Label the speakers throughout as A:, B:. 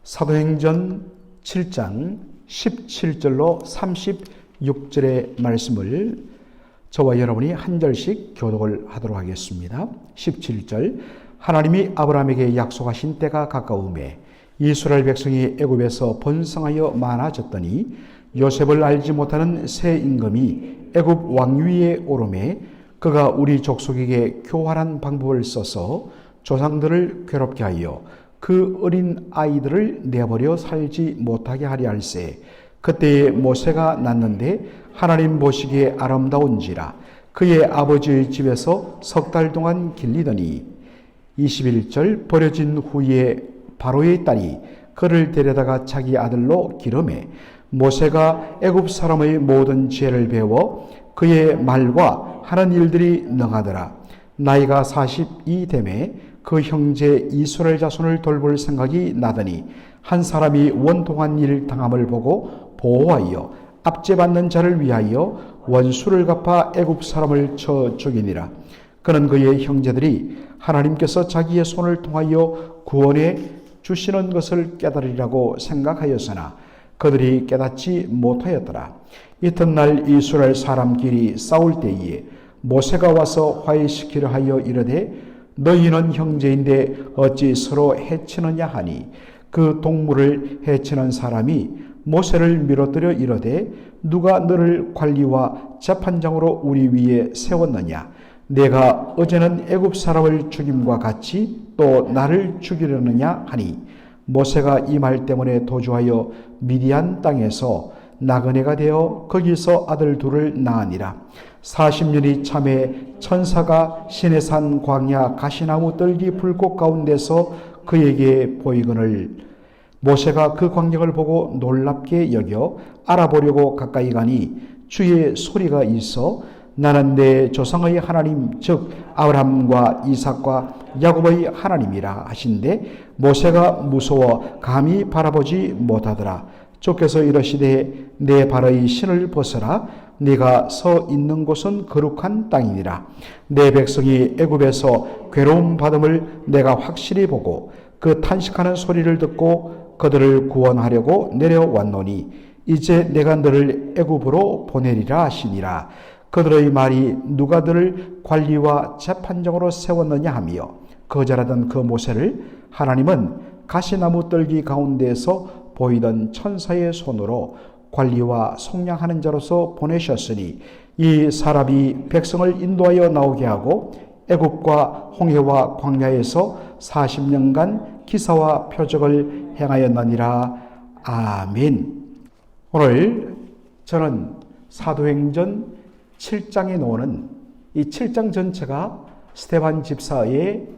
A: 사도행전 7장 17절로 36절의 말씀을 저와 여러분이 한 절씩 교독을 하도록 하겠습니다. 17절 하나님이 아브라함에게 약속하신 때가 가까우매 이스라엘 백성이 애굽에서 번성하여 많아졌더니 요셉을 알지 못하는 새 임금이 애굽 왕위에 오르매 그가 우리 족속에게 교활한 방법을 써서 조상들을 괴롭게 하여 그 어린 아이들을 내버려 살지 못하게 하려 할세. 그때에 모세가 낳는데 하나님 보시기에 아름다운지라 그의 아버지의 집에서 석 달 동안 길리더니 21절 버려진 후에 바로의 딸이 그를 데려다가 자기 아들로 기르매 모세가 애굽 사람의 모든 죄를 배워 그의 말과 하는 일들이 능하더라. 나이가 40이 되매 그 형제 이스라엘 자손을 돌볼 생각이 나더니 한 사람이 원통한 일 당함을 보고 보호하여 압제받는 자를 위하여 원수를 갚아 애굽 사람을 쳐 죽이니라. 그는 그의 형제들이 하나님께서 자기의 손을 통하여 구원해 주시는 것을 깨달으리라고 생각하였으나 그들이 깨닫지 못하였더라. 이튿날 이스라엘 사람끼리 싸울 때에 모세가 와서 화해시키려 하여 이르되 너희는 형제인데 어찌 서로 해치느냐 하니 그 동물을 해치는 사람이 모세를 밀어뜨려 이르되 누가 너를 관리와 재판장으로 우리 위에 세웠느냐 내가 어제는 애굽 사람을 죽임과 같이 또 나를 죽이려느냐 하니 모세가 이 말 때문에 도주하여 미디안 땅에서 나그네가 되어 거기서 아들 둘을 낳으니라. 40년이 참에 천사가 시내산 광야 가시나무 떨기 불꽃 가운데서 그에게 보이거늘 모세가 그 광경을 보고 놀랍게 여겨 알아보려고 가까이 가니 주의 소리가 있어 나는 내 조상의 하나님 즉 아브라함과 이삭과 야곱의 하나님이라 하신데 모세가 무서워 감히 바라보지 못하더라. 주께서 이르시되 내 발의 신을 벗어라. 네가 서 있는 곳은 거룩한 땅이니라. 내 백성이 애굽에서 괴로움 받음을 내가 확실히 보고 그 탄식하는 소리를 듣고 그들을 구원하려고 내려왔노니 이제 내가 너를 애굽으로 보내리라 하시니라. 그들의 말이 누가 너를 관리와 재판장으로 세웠느냐 하며 거절하던 그 모세를 하나님은 가시나무 떨기 가운데에서 보이던 천사의 손으로 관리와 속량하는 자로서 보내셨으니 이 사람이 백성을 인도하여 나오게 하고 애굽과 홍해와 광야에서 40년간 기사와 표적을 행하였느니라. 아멘. 오늘 저는 사도행전 7장에 나오는 이 7장 전체가 스데반 집사의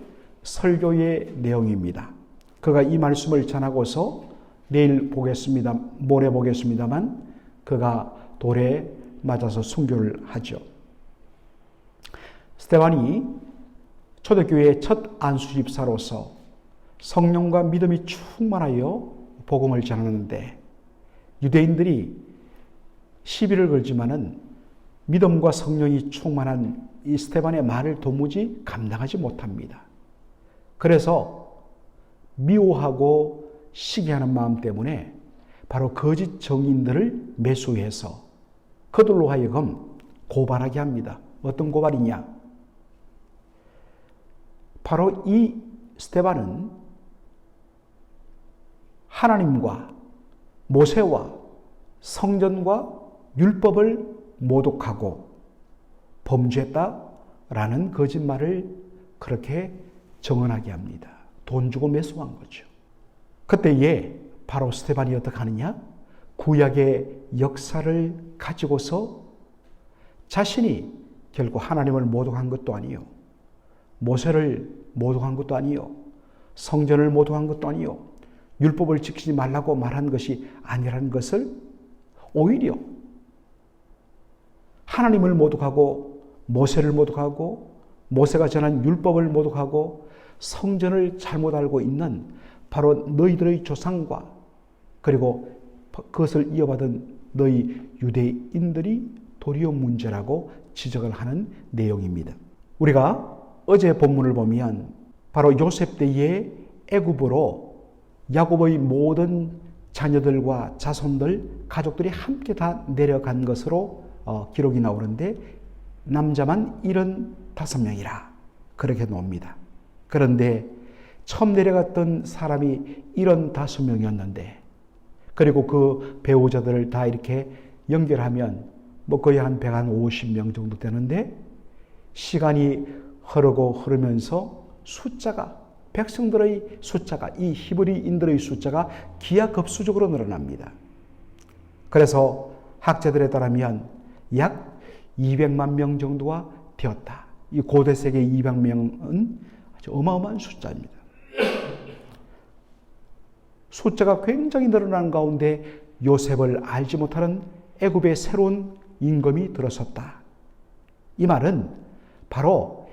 A: 설교의 내용입니다. 그가 이 말씀을 전하고서 모레 보겠습니다만 그가 돌에 맞아서 순교를 하죠. 스데반이 초대교회의 첫 안수집사로서 성령과 믿음이 충만하여 복음을 전하는데 유대인들이 시비를 걸지만은 믿음과 성령이 충만한 이 스데반의 말을 도무지 감당하지 못합니다. 그래서 미워하고 시기하는 마음 때문에 바로 거짓 정인들을 매수해서 그들로 하여금 고발하게 합니다. 어떤 고발이냐? 바로 이 스데반은 하나님과 모세와 성전과 율법을 모독하고 범죄했다라는 거짓말을 그렇게 정언하게 합니다. 돈 주고 매수한 거죠. 그때에 바로 스데반이 어떻게 하느냐? 구약의 역사를 가지고서 자신이 결국 하나님을 모독한 것도 아니요, 모세를 모독한 것도 아니요, 성전을 모독한 것도 아니요, 율법을 지키지 말라고 말한 것이 아니라는 것을 오히려 하나님을 모독하고 모세를 모독하고 모세가 전한 율법을 모독하고 성전을 잘못 알고 있는 바로 너희들의 조상과 그리고 그것을 이어받은 너희 유대인들이 도리어 문제라고 지적을 하는 내용입니다. 우리가 어제 본문을 보면 바로 요셉 때에 애굽으로 야곱의 모든 자녀들과 자손들, 가족들이 함께 다 내려간 것으로 기록이 나오는데 남자만 75명이라 그렇게 나옵니다. 그런데 처음 내려갔던 사람이 75명이었는데 그리고 그 배우자들을 다 이렇게 연결하면 거의 한 150명 정도 되는데 시간이 흐르면서 숫자가 백성들의 숫자가 이 히브리인들의 숫자가 기하급수적으로 늘어납니다. 그래서 학자들에 따르면 약 200만 명 정도가 되었다. 이 고대 세계 200명은 아주 어마어마한 숫자입니다. 숫자가 굉장히 늘어나는 가운데 요셉을 알지 못하는 애굽의 새로운 임금이 들어섰다. 이 말은 바로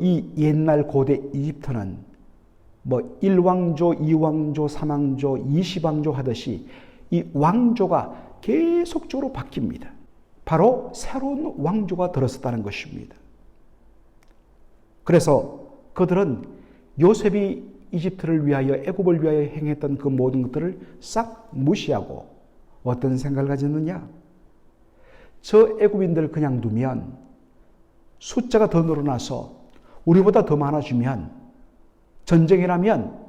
A: 이 옛날 고대 이집트는 1왕조, 2왕조, 3왕조, 20왕조 하듯이 이 왕조가 계속적으로 바뀝니다. 바로 새로운 왕조가 들어섰다는 것입니다. 그래서 그들은 요셉이 이집트를 위하여 애굽을 위하여 행했던 그 모든 것들을 싹 무시하고 어떤 생각을 가졌느냐? 저 애굽인들 그냥 두면 숫자가 더 늘어나서 우리보다 더 많아지면 전쟁이라면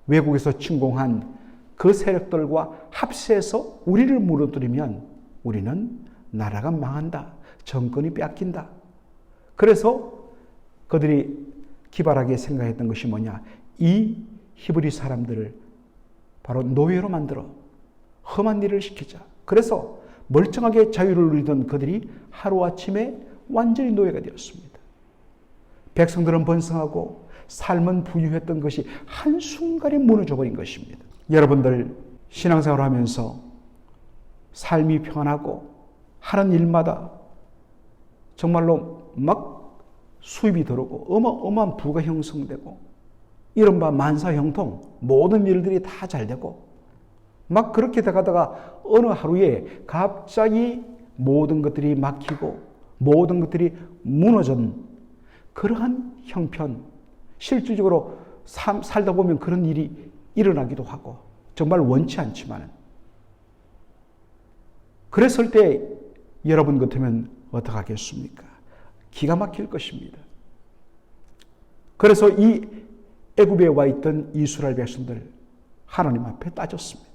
A: 외국에서 침공한 그 세력들과 합세해서 우리를 무너뜨리면 우리는 나라가 망한다. 정권이 뺏긴다. 그래서 그들이 기발하게 생각했던 것이 뭐냐? 이 히브리 사람들을 바로 노예로 만들어 험한 일을 시키자. 그래서 멀쩡하게 자유를 누리던 그들이 하루아침에 완전히 노예가 되었습니다. 백성들은 번성하고 삶은 부유했던 것이 한순간에 무너져버린 것입니다. 여러분들 신앙생활을 하면서 삶이 평안하고 하는 일마다 정말로 막 수입이 들어오고 어마어마한 부가 형성되고 이른바 만사형통 모든 일들이 다 잘 되고 막 그렇게 돼가다가 어느 하루에 갑자기 모든 것들이 막히고 모든 것들이 무너진 그러한 형편, 실질적으로 살다 보면 그런 일이 일어나기도 하고 정말 원치 않지만 그랬을 때 여러분 같으면 어떡하겠습니까? 기가 막힐 것입니다. 그래서 이 애굽에 와 있던 이스라엘 백성들 하나님 앞에 따졌습니다.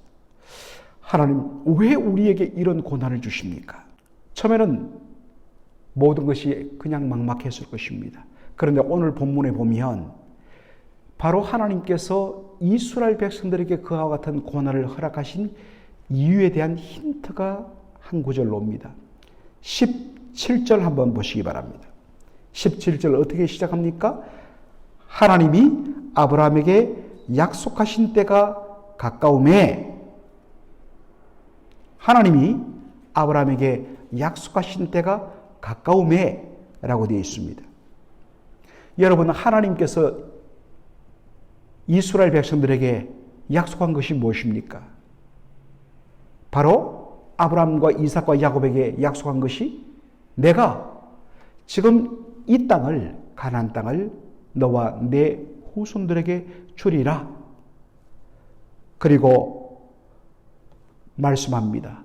A: 하나님 왜 우리에게 이런 고난을 주십니까? 처음에는 모든 것이 그냥 막막했을 것입니다. 그런데 오늘 본문에 보면 바로 하나님께서 이스라엘 백성들에게 그와 같은 고난을 허락하신 이유에 대한 힌트가 한 구절로 옵니다. 17절 한번 보시기 바랍니다. 17절 어떻게 시작합니까? 하나님이 아브라함에게 약속하신 때가 가까우매 하나님이 아브라함에게 약속하신 때가 가까우매 라고 되어 있습니다. 여러분 하나님께서 이스라엘 백성들에게 약속한 것이 무엇입니까? 바로 아브라함과 이삭과 야곱에게 약속한 것이 내가 지금 이 땅을 가나안 땅을 너와 내 후손들에게 주리라. 그리고 말씀합니다.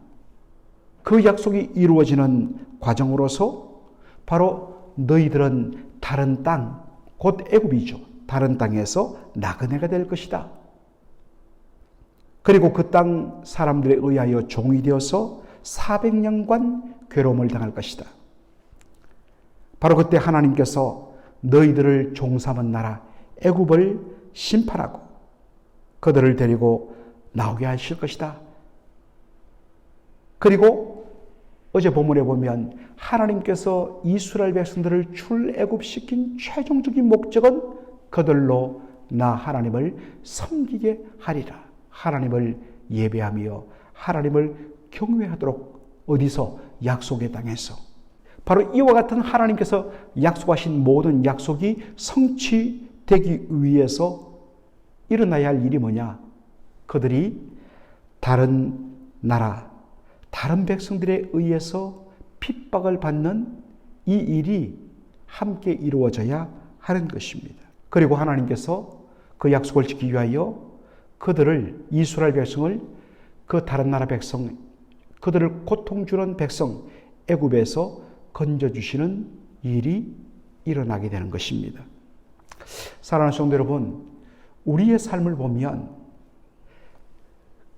A: 그 약속이 이루어지는 과정으로서 바로 너희들은 다른 땅, 곧 애굽이죠. 다른 땅에서 나그네가 될 것이다. 그리고 그 땅 사람들에 의하여 종이 되어서 400년간 괴로움을 당할 것이다. 바로 그때 하나님께서 너희들을 종삼은 나라 애굽을 심판하고 그들을 데리고 나오게 하실 것이다. 그리고 어제 본문에 보면 하나님께서 이스라엘 백성들을 출애굽시킨 최종적인 목적은 그들로 나 하나님을 섬기게 하리라. 하나님을 예배하며 하나님을 경외하도록 어디서? 약속의 땅에서. 바로 이와 같은 하나님께서 약속하신 모든 약속이 성취되기 위해서 일어나야 할 일이 뭐냐? 그들이 다른 나라, 다른 백성들에 의해서 핍박을 받는 이 일이 함께 이루어져야 하는 것입니다. 그리고 하나님께서 그 약속을 지키기 위하여 그들을, 이스라엘 백성을 그 다른 나라 백성, 그들을 고통 주는 백성 애굽에서 건져주시는 일이 일어나게 되는 것입니다. 사랑하는 성도 여러분, 우리의 삶을 보면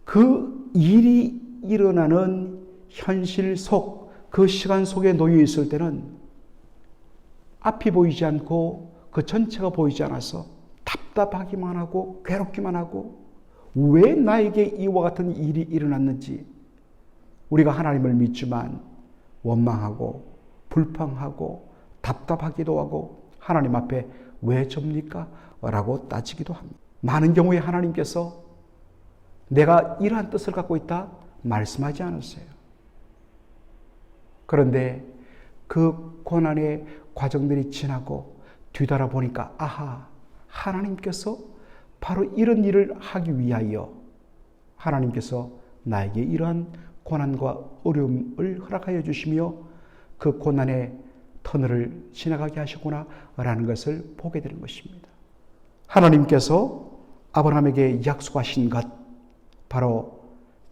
A: 그 일이 일어나는 현실 속, 그 시간 속에 놓여 있을 때는 앞이 보이지 않고 그 전체가 보이지 않아서 답답하기만 하고 괴롭기만 하고 왜 나에게 이와 같은 일이 일어났는지 우리가 하나님을 믿지만 원망하고 불평하고 답답하기도 하고 하나님 앞에 왜 접니까? 라고 따지기도 합니다. 많은 경우에 하나님께서 내가 이러한 뜻을 갖고 있다 말씀하지 않으세요. 그런데 그 고난의 과정들이 지나고 뒤돌아보니까 아하, 하나님께서 바로 이런 일을 하기 위하여 하나님께서 나에게 이러한 고난과 어려움을 허락하여 주시며 그 고난의 터널을 지나가게 하시구나 라는 것을 보게 되는 것입니다. 하나님께서 아브라함에게 약속하신 것, 바로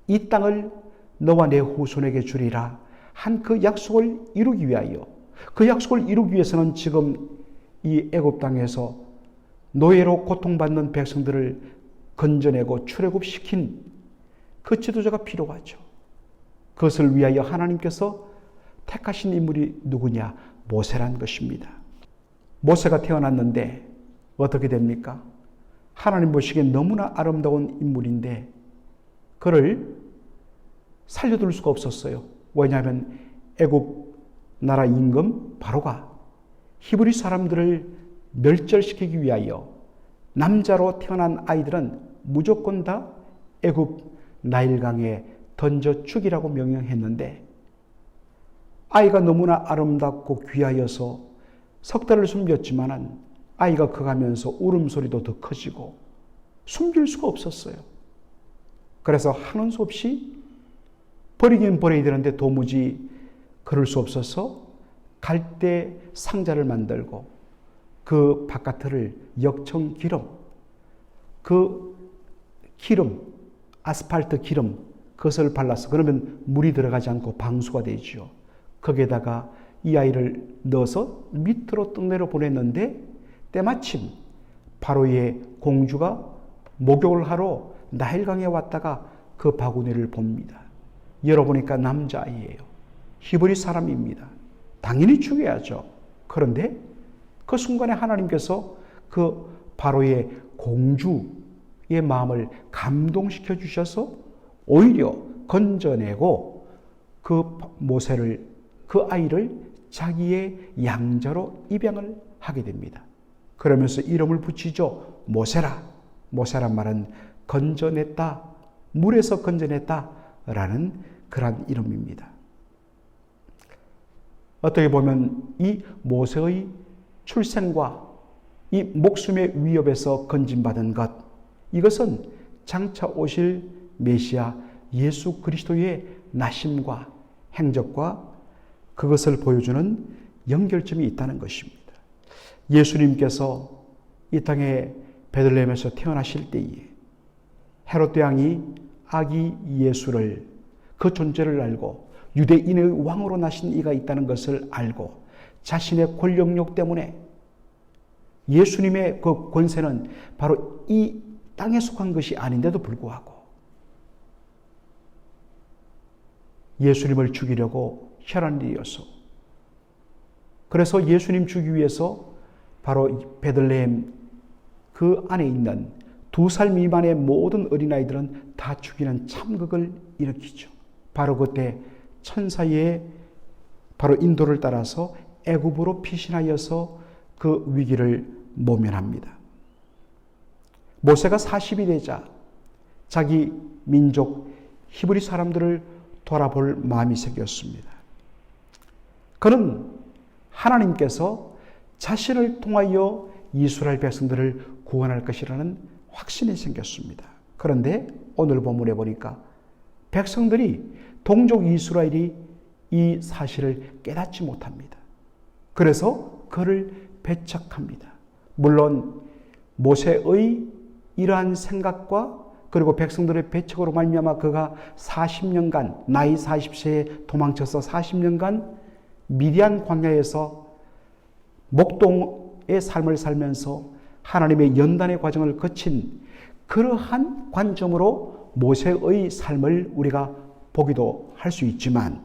A: 이 땅을 너와 내 후손에게 주리라 한 그 약속을 이루기 위하여, 그 약속을 이루기 위해서는 지금 이 애굽 땅에서 노예로 고통받는 백성들을 건져내고 출애굽시킨 그 지도자가 필요하죠. 그것을 위하여 하나님께서 택하신 인물이 누구냐? 모세란 것입니다. 모세가 태어났는데 어떻게 됩니까? 하나님 보시기에 너무나 아름다운 인물인데 그를 살려둘 수가 없었어요. 왜냐하면 애굽 나라 임금 바로가 히브리 사람들을 멸절시키기 위하여 남자로 태어난 아이들은 무조건 다 애굽 나일강에 던져 죽이라고 명령했는데 아이가 너무나 아름답고 귀하여서 석 달을 숨겼지만은 아이가 커가면서 울음소리도 더 커지고 숨길 수가 없었어요. 그래서 하는 수 없이 버리긴 버려야 되는데 도무지 그럴 수 없어서 갈대 상자를 만들고 그 바깥을 역청 기름, 그 기름, 아스팔트 기름 그것을 발라서 그러면 물이 들어가지 않고 방수가 되죠. 거기에다가 이 아이를 넣어서 밑으로 떠내려 보냈는데 때마침 바로의 공주가 목욕을 하러 나일강에 왔다가 그 바구니를 봅니다. 열어보니까 남자아이예요. 히브리 사람입니다. 당연히 죽여야죠. 그런데 그 순간에 하나님께서 그 바로의 공주의 마음을 감동시켜 주셔서 오히려 건져내고 그 모세를, 그 아이를 자기의 양자로 입양을 하게 됩니다. 그러면서 이름을 붙이죠. 모세라. 모세란 말은 건져냈다, 물에서 건져냈다 라는 그런 이름입니다. 어떻게 보면 이 모세의 출생과 이 목숨의 위협에서 건진받은 것, 이것은 장차 오실 메시아 예수 그리스도의 나심과 행적과 그것을 보여주는 연결점이 있다는 것입니다. 예수님께서 이 땅에 베들레헴에서 태어나실 때에 헤롯 왕이 아기 예수를, 그 존재를 알고 유대인의 왕으로 나신 이가 있다는 것을 알고 자신의 권력욕 때문에 예수님의 그 권세는 바로 이 땅에 속한 것이 아닌데도 불구하고 예수님을 죽이려고 혈한 일이어서, 그래서 예수님 죽이기 위해서 바로 베들레헴 그 안에 있는 2살 미만의 모든 어린아이들은 다 죽이는 참극을 일으키죠. 바로 그때 천사의 바로 인도를 따라서 애굽으로 피신하여서 그 위기를 모면합니다. 모세가 40이 되자 자기 민족 히브리 사람들을 돌아볼 마음이 생겼습니다. 그는 하나님께서 자신을 통하여 이스라엘 백성들을 구원할 것이라는 확신이 생겼습니다. 그런데 오늘 본문에 보니까 백성들이, 동족 이스라엘이 이 사실을 깨닫지 못합니다. 그래서 그를 배척합니다. 물론 모세의 이러한 생각과 그리고 백성들의 배척으로 말미암아 그가 40년간 나이 40세에 도망쳐서 40년간 미디안 광야에서 목동의 삶을 살면서 하나님의 연단의 과정을 거친 그러한 관점으로 모세의 삶을 우리가 보기도 할 수 있지만,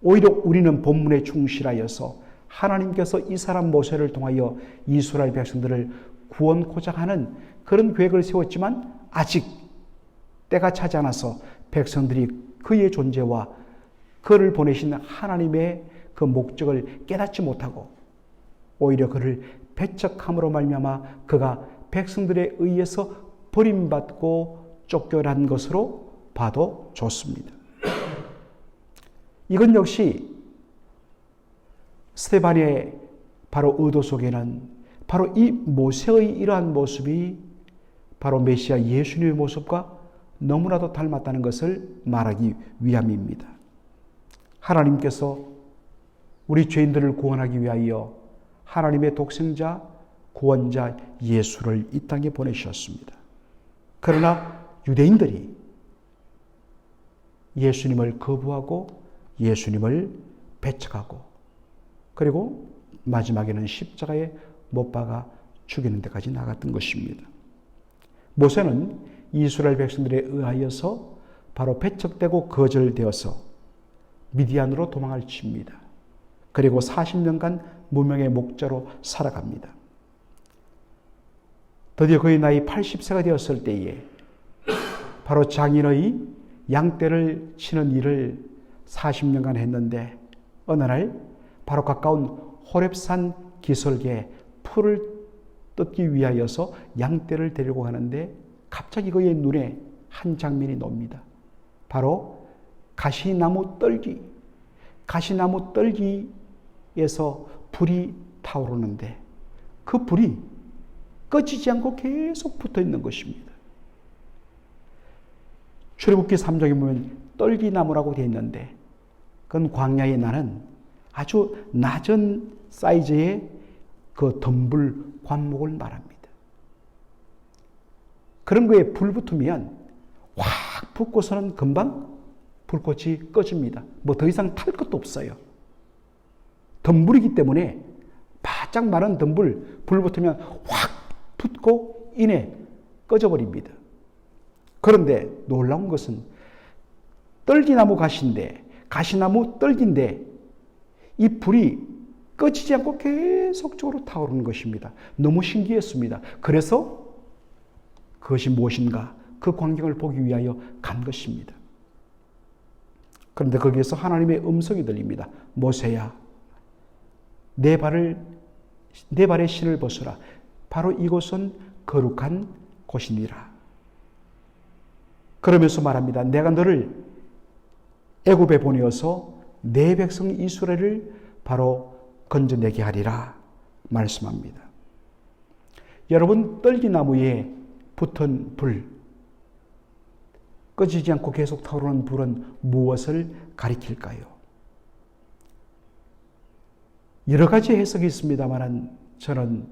A: 오히려 우리는 본문에 충실하여서 하나님께서 이 사람 모세를 통하여 이스라엘 백성들을 구원코자 하는 그런 계획을 세웠지만 아직 때가 차지 않아서 백성들이 그의 존재와 그를 보내신 하나님의 그 목적을 깨닫지 못하고 오히려 그를 배척함으로 말미암아 그가 백성들에 의해서 버림받고 쫓겨난 것으로 봐도 좋습니다. 이건 역시 스데반의 바로 의도 속에는 바로 이 모세의 이러한 모습이 바로 메시아 예수님의 모습과 너무나도 닮았다는 것을 말하기 위함입니다. 하나님께서 우리 죄인들을 구원하기 위하여 하나님의 독생자, 구원자 예수를 이 땅에 보내주셨습니다. 그러나 유대인들이 예수님을 거부하고 예수님을 배척하고 그리고 마지막에는 십자가에 못 박아 죽이는 데까지 나갔던 것입니다. 모세는 이스라엘 백성들에 의하여서 바로 배척되고 거절되어서 미디안으로 도망을 칩니다. 그리고 40년간 무명의 목자로 살아갑니다. 드디어 그의 나이 80세가 되었을 때에 바로 장인의 양떼를 치는 일을 40년간 했는데 어느 날 바로 가까운 호렙산 기슭에 풀을 뜯기 위하여서 양떼를 데리고 가는데 갑자기 그의 눈에 한 장면이 놉니다. 바로 가시나무 떨기에서 불이 타오르는데 그 불이 꺼지지 않고 계속 붙어 있는 것입니다. 출애굽기 3장에 보면 떨기나무라고 되어 있는데 그건 광야에 나는 아주 낮은 사이즈의 그 덤불 관목을 말합니다. 그런 거에 불 붙으면 확 붙고서는 금방 불꽃이 꺼집니다. 뭐 더 이상 탈 것도 없어요. 덤불이기 때문에 바짝 마른 덤불 불 붙으면 확 붙고 이내 꺼져버립니다. 그런데 놀라운 것은 떨기나무 가시나무 떨기인데 이 불이 꺼지지 않고 계속적으로 타오르는 것입니다. 너무 신기했습니다. 그래서 그것이 무엇인가 그 광경을 보기 위하여 간 것입니다. 그런데 거기에서 하나님의 음성이 들립니다. 모세야, 내 발에 신을 벗어라. 바로 이곳은 거룩한 곳이니라. 그러면서 말합니다. 내가 너를 애굽에 보내어서 내 백성 이스라엘을 바로 건져내게 하리라 말씀합니다. 여러분, 떨기나무에 붙은 불, 꺼지지 않고 계속 타오르는 불은 무엇을 가리킬까요? 여러 가지 해석이 있습니다만 저는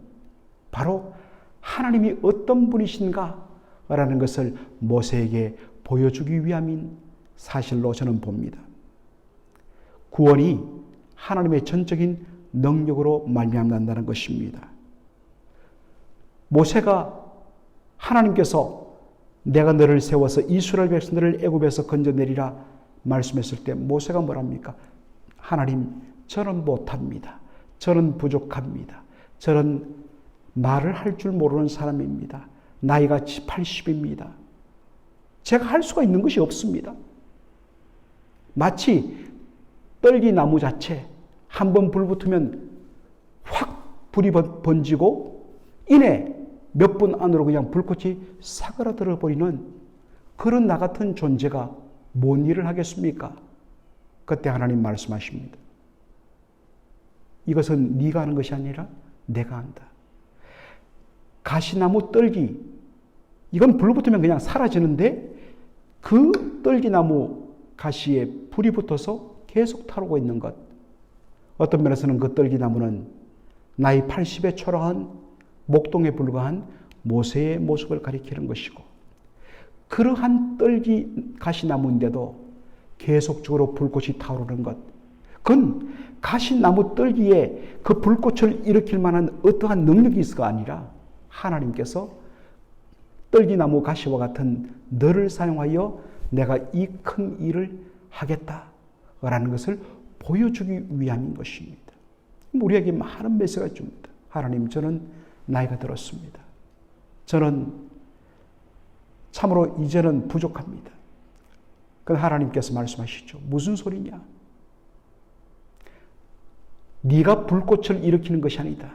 A: 바로 하나님이 어떤 분이신가 라는 것을 모세에게 보여주기 위함인 사실로 저는 봅니다. 구원이 하나님의 전적인 능력으로 말미암는다는 것입니다. 모세가 하나님께서 내가 너를 세워서 이스라엘 백성들을 애굽에서 건져내리라 말씀했을 때 모세가 뭐랍니까? 하나님, 저는 못합니다. 저는 부족합니다. 저는 말을 할 줄 모르는 사람입니다. 나이가 80입니다. 제가 할 수가 있는 것이 없습니다. 마치 떨기나무 자체 한번 불 붙으면 확 불이 번지고 이내 몇 분 안으로 그냥 불꽃이 사그라들어 버리는 그런 나 같은 존재가 뭔 일을 하겠습니까? 그때 하나님 말씀하십니다. 이것은 네가 하는 것이 아니라 내가 한다. 가시나무 떨기, 이건 불 붙으면 그냥 사라지는데 그 떨기나무 가시에 불이 붙어서 계속 타오르고 있는 것. 어떤 면에서는 그 떨기나무는 나이 80에 초라한 목동에 불과한 모세의 모습을 가리키는 것이고, 그러한 떨기 가시나무인데도 계속적으로 불꽃이 타오르는 것, 그건 가시나무 떨기에 그 불꽃을 일으킬 만한 어떠한 능력이 있어가 아니라 하나님께서 떨기나무 가시와 같은 너를 사용하여 내가 이 큰 일을 하겠다라는 것을 보여주기 위함인 것입니다. 우리에게 많은 메시지가 줍니다. 하나님, 저는 나이가 들었습니다. 저는 참으로 이제는 부족합니다. 그런데 하나님께서 말씀하시죠. 무슨 소리냐? 네가 불꽃을 일으키는 것이 아니다.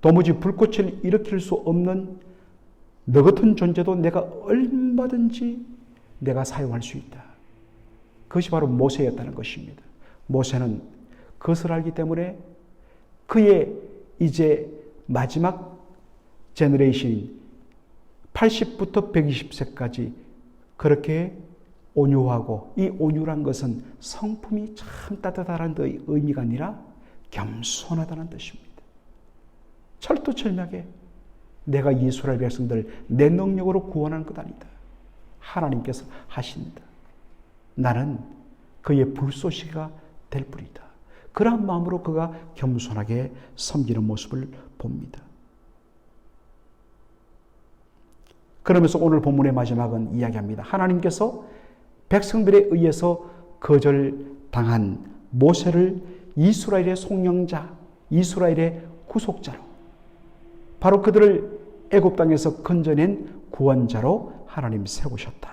A: 도무지 불꽃을 일으킬 수 없는 너 같은 존재도 내가 얼마든지 내가 사용할 수 있다. 그것이 바로 모세였다는 것입니다. 모세는 그것을 알기 때문에 그의 이제 마지막 제너레이션인 80부터 120세까지 그렇게 온유하고, 이 온유란 것은 성품이 참 따뜻하다는 의미가 아니라 겸손하다는 뜻입니다. 철두철미하게 내가 이스라엘 백성들 내 능력으로 구원하는 것 아니다. 하나님께서 하신다. 나는 그의 불쏘시개가 될 뿐이다. 그러한 마음으로 그가 겸손하게 섬기는 모습을 봅니다. 그러면서 오늘 본문의 마지막은 이야기합니다. 하나님께서 백성들에 의해서 거절당한 모세를 이스라엘의 속량자, 이스라엘의 구속자로, 바로 그들을 애굽 땅에서 건져낸 구원자로 하나님 세우셨다.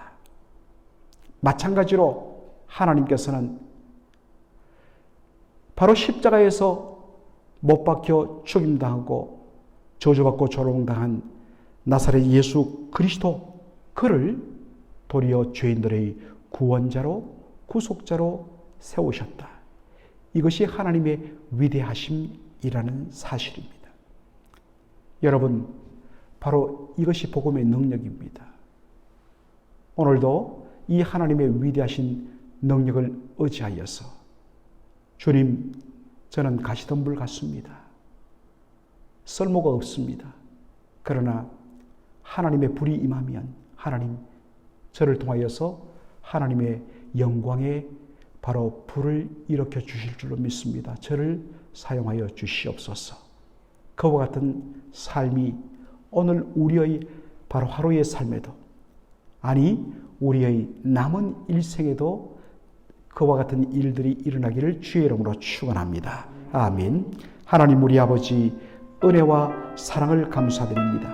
A: 마찬가지로 하나님께서는 바로 십자가에서 못 박혀 죽임당하고 저주받고 조롱당한 나사렛 예수 그리스도, 그를 도리어 죄인들의 구원자로, 구속자로 세우셨다. 이것이 하나님의 위대하심이라는 사실입니다. 여러분, 바로 이것이 복음의 능력입니다. 오늘도 이 하나님의 위대하신 능력을 의지하여서 주님, 저는 가시덤불 같습니다. 쓸모가 없습니다. 그러나 하나님의 불이 임하면 하나님, 저를 통하여서 하나님의 영광에 바로 불을 일으켜 주실 줄로 믿습니다. 저를 사용하여 주시옵소서. 그와 같은 삶이 오늘 우리의 바로 하루의 삶에도, 아니 우리의 남은 일생에도 그와 같은 일들이 일어나기를 주의 이름으로 축원합니다. 아멘. 하나님 우리 아버지, 은혜와 사랑을 감사드립니다.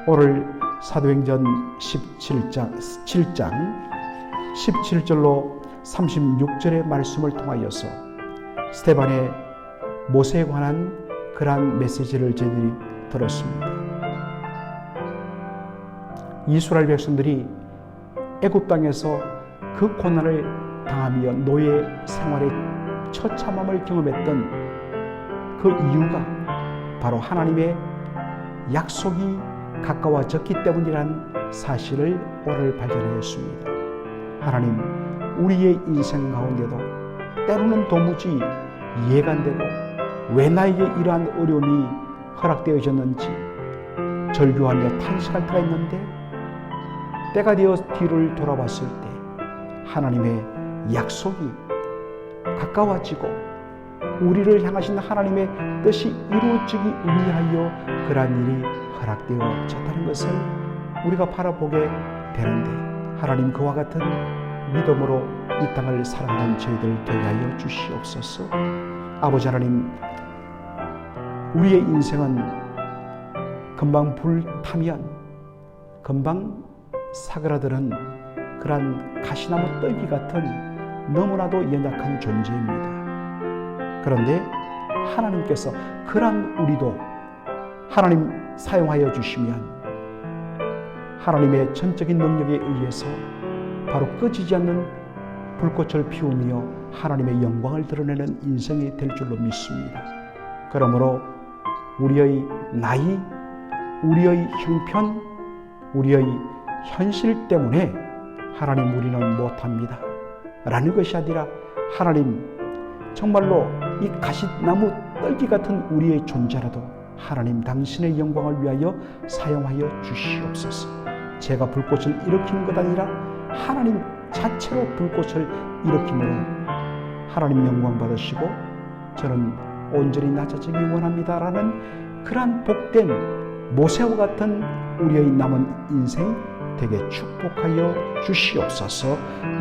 A: 오늘 사도행전 7장 17절로 36절의 말씀을 통하여서 스데반의 모세에 관한 그러한 메시지를 저희들이 들었습니다. 이스라엘 백성들이 애굽 땅에서 그 고난을 당하며 노예 생활의 처참함을 경험했던 그 이유가 바로 하나님의 약속이 가까워졌기 때문이라는 사실을 오늘 발견하였습니다. 하나님, 우리의 인생 가운데도 때로는 도무지 이해가 안 되고 왜 나에게 이러한 어려움이 허락되어졌는지 절규하며 탄식할 때가 있는데, 때가 되어 뒤를 돌아봤을 때 하나님의 약속이 가까워지고 우리를 향하신 하나님의 뜻이 이루어지기 위하여 그러한 일이 허락되어졌다는 것을 우리가 바라보게 되는데, 하나님 그와 같은 믿음으로 이 땅을 살아가는 저희들 되게 하여 주시옵소서. 아버지 하나님, 우리의 인생은 금방 불타면 금방 사그라드는 그러한 가시나무 떨기 같은 너무나도 연약한 존재입니다. 그런데 하나님께서 그러한 우리도 하나님 사용하여 주시면 하나님의 전적인 능력에 의해서 바로 꺼지지 않는 불꽃을 피우며 하나님의 영광을 드러내는 인생이 될 줄로 믿습니다. 그러므로 우리의 나이, 우리의 형편, 우리의 현실 때문에 하나님 우리는 못합니다 라는 것이 아니라, 하나님 정말로 이 가시나무 떨기 같은 우리의 존재라도 하나님 당신의 영광을 위하여 사용하여 주시옵소서. 제가 불꽃을 일으키는 것 아니라 하나님 자체로 불꽃을 일으킴으로 하나님 영광 받으시고 저는 온전히 낮아지기 원합니다라는 그러한 복된 모세와 같은 우리의 남은 인생 되게 축복하여 주시옵소서.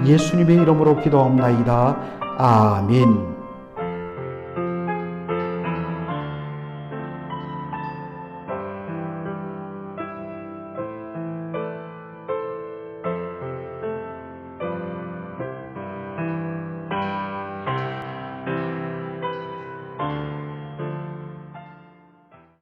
A: 예수님의 이름으로 기도합나이다. 아멘.